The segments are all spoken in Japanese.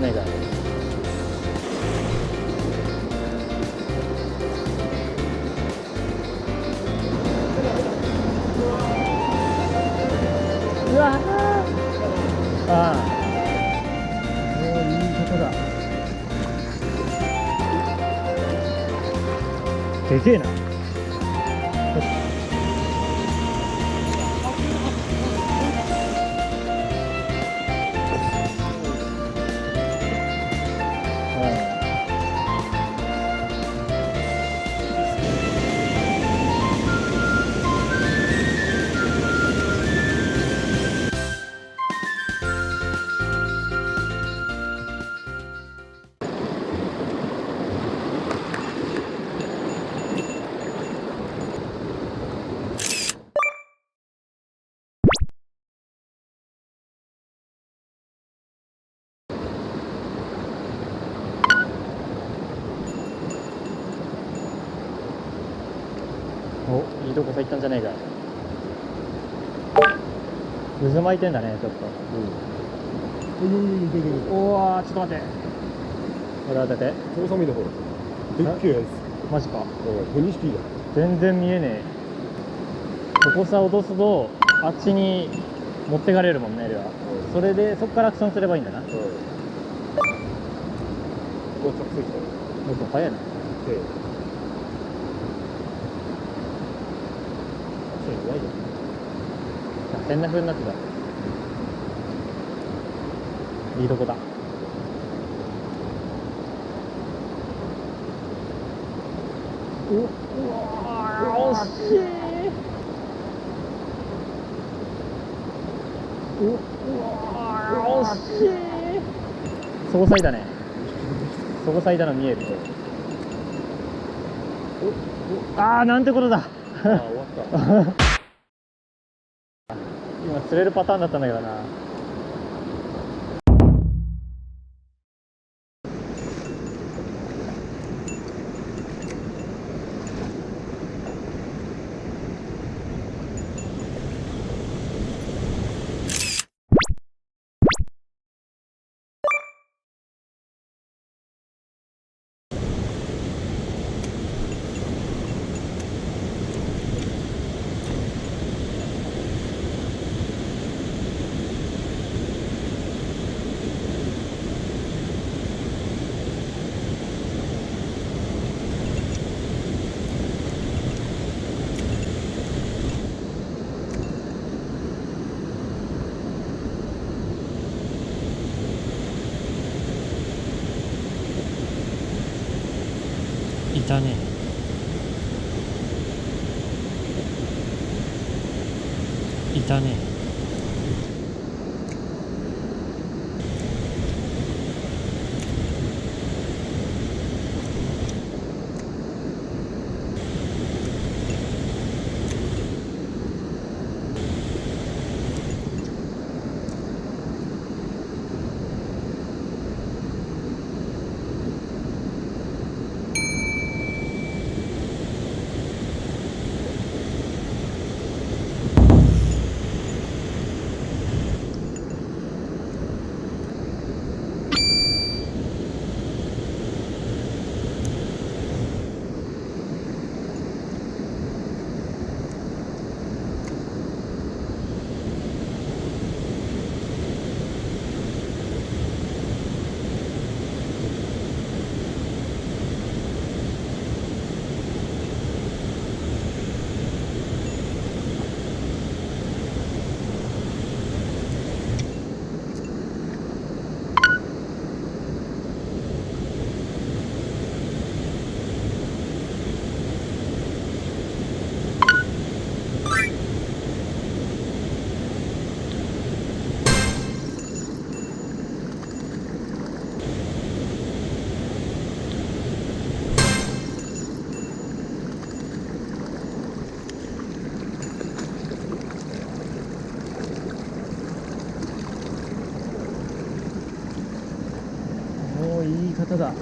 ゃねえか。うわー、ああ、もういいことだ。でけえな。お、いいとこ入ったんじゃねえか。渦巻いてんだね、ちょっと。おわー、ちょっと待って。これ当てて。調査見のほら。でっけえやつ。マジか。2匹だ。全然見えねえ。ここさ落とすとあっちに持ってかれるもんね、あれは。それでそこからアクションすればいいんだな。到着水槽。もっと早いな。で、弱いよ。変な風になってた。いいとこだ。うわー、惜しい。うわー、惜しい。総裁だね。総裁だの見える。あー、なんてことだ。ああ、終わった。今釣れるパターンだったんだけどな。いたね。いたね。もういい方だ。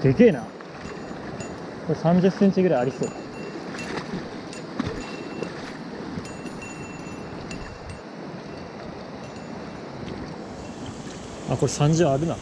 でけえな。これ30センチぐらいありそう。あ、これ30あるな。